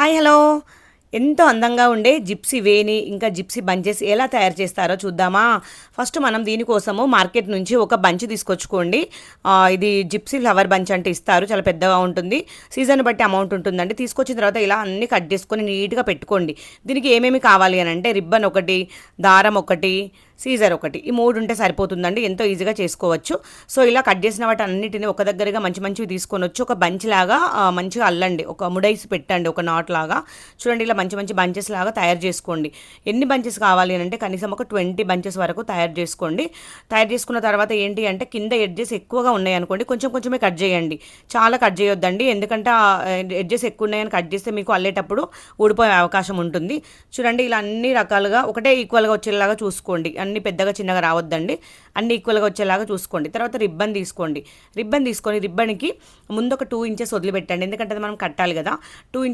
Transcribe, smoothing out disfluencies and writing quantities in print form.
Hi hello. ఎంతో అందంగా ఉండే జిప్సీ వేని ఇంకా జిప్సీ బంచెస్ ఎలా తయారు చేస్తారో చూద్దామా. ఫస్ట్ మనం దీనికోసము మార్కెట్ నుంచి ఒక బంచ్ తీసుకొచ్చుకోండి. ఇది జిప్సీ ఫ్లవర్ బంచ్ అంటే ఇస్తారు, చాలా పెద్దగా ఉంటుంది. సీజన్ బట్టి అమౌంట్ ఉంటుందండి. తీసుకొచ్చిన తర్వాత ఇలా అన్ని కట్ చేసుకొని నీట్గా పెట్టుకోండి. దీనికి ఏమేమి కావాలి అని అంటే రిబ్బన్ ఒకటి, దారం ఒకటి, సీజర్ ఒకటి, ఈ మూడు ఉంటే సరిపోతుందండి. ఎంతో ఈజీగా చేసుకోవచ్చు. సో ఇలా కట్ చేసిన వాటి అన్నిటిని ఒక దగ్గరగా మంచి మంచివి తీసుకొని వచ్చి ఒక బంచ్ లాగా మంచిగా అల్లండి, ఒక ముడైసి పెట్టండి, ఒక నాట్ లాగా. చూడండి, ఇలా మంచి మంచి బంచెస్ లాగా తయారు చేసుకోండి. ఎన్ని బంచెస్ కావాలి అని అంటే కనీసం ఒక 20 బంచెస్ వరకు తయారు చేసుకోండి. తయారు చేసుకున్న తర్వాత ఏంటి అంటే కింద ఎడ్జెస్ ఎక్కువగా ఉన్నాయి అనుకోండి, కొంచెం కొంచెమే కట్ చేయండి, చాలా కట్ చేయొద్దండి. ఎందుకంటే ఎడ్జెస్ ఎక్కువ ఉన్నాయని కట్ చేస్తే మీకు అల్లేటప్పుడు ఊడిపోయే అవకాశం ఉంటుంది. చూడండి, ఇలా అన్ని రకాలుగా ఒకటే ఈక్వల్గా వచ్చేలాగా చూసుకోండి. అన్ని పెద్దగా చిన్నగా రావద్దండి, అన్ని ఈక్వల్గా వచ్చేలాగా చూసుకోండి. తర్వాత రిబ్బన్ తీసుకోండి. రిబ్బన్ తీసుకొని రిబ్బన్కి ముందు ఒక 2 ఇంచెస్ వదిలిపెట్టండి, ఎందుకంటే అది మనం కట్టాలి కదా. 2